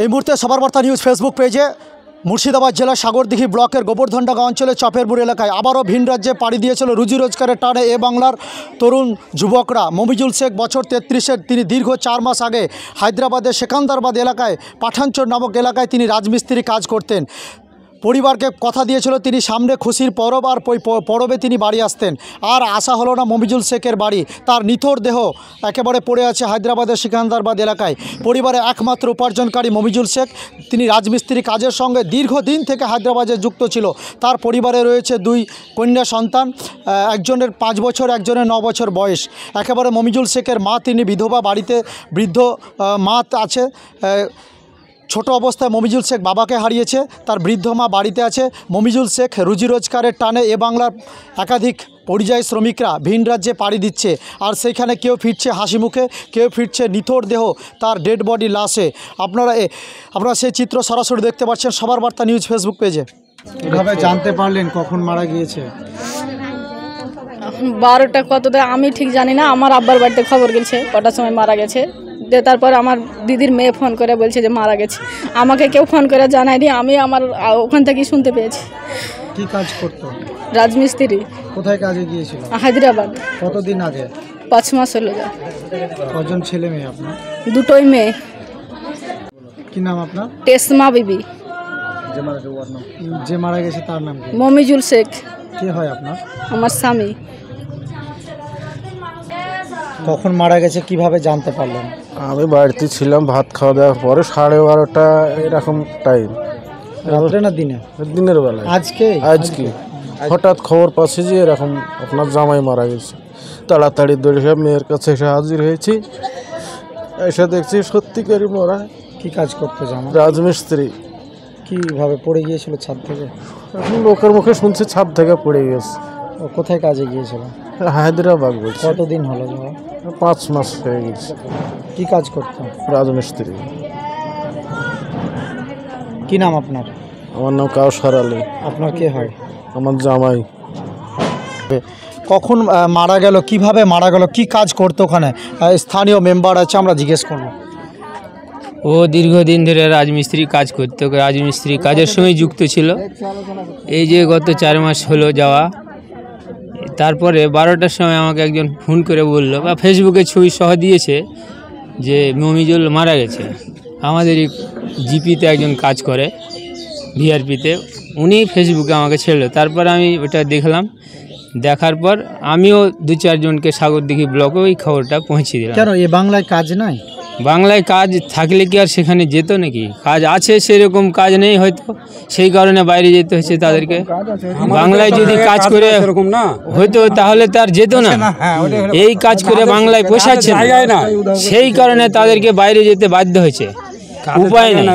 এই মুহূর্তে সবার বার্তা নিউজ ফেসবুক পেজে মুর্শিদাবাদ জেলার সাগরদিঘি ব্লকের গোবর্ধনডাঙ্গা অঞ্চলে চপেরপুর এলাকায় আবারও ভিন রাজ্যে পাড়ি দিয়েছিল রুজি রোজগারের টানে এ বাংলার তরুণ যুবকরা। মমিজুল শেখ বছর 33-এর, তিনি দীর্ঘ 4 মাস আগে হায়দ্রাবাদের সেকান্দারবাদ এলাকায় পাঠানচর নামক এলাকায় তিনি রাজমিস্ত্রি কাজ করতেন। পরিবারকে কথা দিয়েছিল তিনি সামনে খুশির পরব, আর পরবে তিনি বাড়ি আসতেন। আর আসা হলো না মমিজুল শেখের বাড়ি। তার নিথর দেহ একেবারে পড়ে আছে হায়দ্রাবাদের সিকান্দারবাদ এলাকায়। পরিবারের একমাত্র উপার্জনকারী মমিজুল শেখ, তিনি রাজমিস্ত্রি কাজের সঙ্গে দীর্ঘদিন থেকে হায়দ্রাবাদে যুক্ত ছিল। তার পরিবারে রয়েছে 2 কন্যা সন্তান, একজনের 5 বছর, একজনের 9 বছর বয়স। একেবারে মমিজুল শেখের মা, তিনি বিধবা, বাড়িতে বৃদ্ধ মা আছে। ছোট অবস্থায় মমিজুল শেখ বাবাকে হারিয়েছে, তার বৃদ্ধ মা বাড়িতে আছে। মমিজুল শেখ রুজি রোজগারের টানে এ বাংলার একাধিক পরিযায়ী শ্রমিকরা ভিন রাজ্যে পাড়ি দিচ্ছে, আর সেইখানে কেউ ফিরছে হাসি মুখে, কেউ ফিরছে নিথর দেহ, তার ডেড বডি লাশে। আপনারা সেই চিত্র সরাসরি দেখতে পাচ্ছেন সবার বার্তা নিউজ ফেসবুক পেজে। কিভাবে জানতে পারলেন কখন মারা গিয়েছে? 12টা কতটা আমি ঠিক জানি না, আমার আব্বার বাড়িতে খবর গেছে কটার সময় মারা গেছে। তারপর আমার দিদির মেয়ে ফোন করে বলছে যে মারা গেছে। আমাকে কেউ ফোন করে জানায়নি, আমি আমার ওখান থেকেই শুনতে পেয়েছি। কি কাজ করতো? রাজমিস্ত্রি। কোথায় কাজে গিয়েছিল? হায়দ্রাবাদ। কতদিন আগে? 5 মাস হলো যায়। কজন ছেলে মেয়ে আপনার? 2টোই মেয়ে। কি নাম আপনার? টেসমা বিবি। যে মারা গেছে তার নাম কি? মমিজুল শেখ। কে হয় আপনার? আমার স্বামী। কখন মারা গেছে কিভাবে জানতে পারলেন? আমি বাড়িতে ছিলাম, ভাত খাওয়া দাওয়ার পরে 12:30 এরকম টাইম। রাত্রে না দিনে? দিনের বেলায়। আজকে হঠাৎ খবর পাচ্ছি যে এরকম আপনার জামাই মারা গেছে। তাড়াতাড়ি দৌড়ে মেয়ের কাছে এসে হাজির হয়েছি, এসে দেখছি সত্যিকারই মরা। কি কাজ করতো জামাই? রাজমিস্ত্রি। কিভাবে পড়ে গিয়েছিল ছাদ থেকে? এখন লোকের মুখে শুনছি ছাদ থেকে পড়ে গেছে। ও কোথায় কাজে গিয়েছিল? হায়দ্রাবাদ বলছে। কতদিন হলো যাওয়া? 5 মাস হয়ে গেছে। কি কাজ করতো? রাজমিস্ত্রি। কি নাম আপনার? আমার নাম কাউসার আলী। আপনার কে হয়? আমার জামাই। কখন মারা গেল, কিভাবে মারা গেল, কি কাজ করতো ওখানে? স্থানীয় মেম্বার আছে, আমরা জিজ্ঞেস করব। ও দীর্ঘদিন ধরে রাজমিস্ত্রি কাজ করতো, রাজমিস্ত্রি কাজের সঙ্গে যুক্ত ছিল। এই যে গত 4 মাস হলো যাওয়া। তারপরে 12টার সময় আমাকে একজন ফোন করে বলল, বা ফেসবুকে ছবি সহ দিয়েছে যে মমিজুল মারা গেছে। আমাদেরই জিপিতে একজন কাজ করে, ভিআরপিতে, উনি ফেসবুকে আমাকে ছেড়ল। তারপর আমি ওটা দেখলাম, দেখার পর আমিও 2-4 জনকে সাগরদিঘি ব্লকে ওই খবরটা পৌঁছে দিলাম। কেন এ বাংলায় কাজ নাই? বাংলায় কাজ থাকলে কি আর সেখানে যেত নাকি? কাজ আছে, সেরকম কাজ নেই হয়তো, সেই কারণে বাইরে যেতে হচ্ছে তাদেরকে। বাংলায় যদি কাজ করে হয়তো তাহলে তার যেত না। এই কাজ করে বাংলায় পোষাচ্ছে না, সেই কারণে তাদেরকে বাইরে যেতে বাধ্য হয়েছে। উপায় নেই,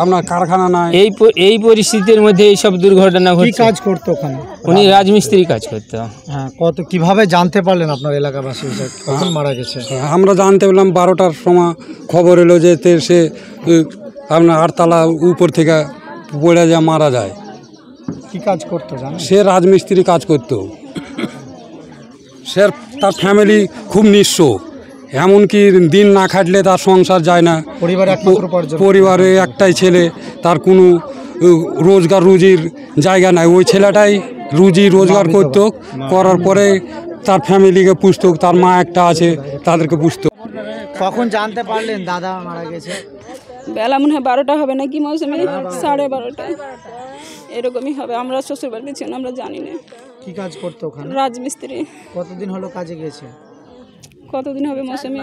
আপনার কারখানা নাই। এই পরিস্থিতির মধ্যে এইসব দুর্ঘটনা ঘটছে। কি কাজ করতো ওখানে? উনি রাজমিস্ত্রি কাজ করতো। হ্যাঁ, কিভাবে জানতে পারলেন আপনার এলাকাবাসী কখন মারা গেছে? আমরা জানতে পারলাম 12টার সময় খবর এলো যে সে আপনার 8তলা উপর থেকে পড়ে যা মারা যায়। কি কাজ করতো জানেন? সে রাজমিস্ত্রি কাজ করতো। সে তার ফ্যামিলি খুব নিঃস্ব, এমনকি দিন না খাটলে তার সংসার যায় না। পরিবারে একটাই ছেলে, তার কোনো রুজির জায়গা নাই। ওই ছেলেটাই রুজি রোজগার করত, করার পরে তার ফ্যামিলিকে পুষত। তার মা একটা আছে, তাদেরকে পুষত। কখন জানতে পারলেন দাদা মারা গেছে? বেলা মনে হয় 12টা হবে নাকি মৌসুমে, 12:30 এরকমই হবে। আমরা শ্বশুর বাড়িতে ছিলাম, আমরা জানি না। কি কাজ করতো ওখানে? রাজমিস্ত্রি। কতদিন হলো কাজে গিয়েছে? কতদিন হবে মৌসুমে?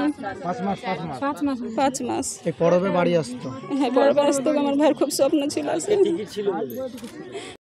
5 মাস। এই পরবে বাড়ি আসতো? হ্যাঁ, পরবে আসতো। আমার ভাইয়ের খুব স্বপ্ন ছিল।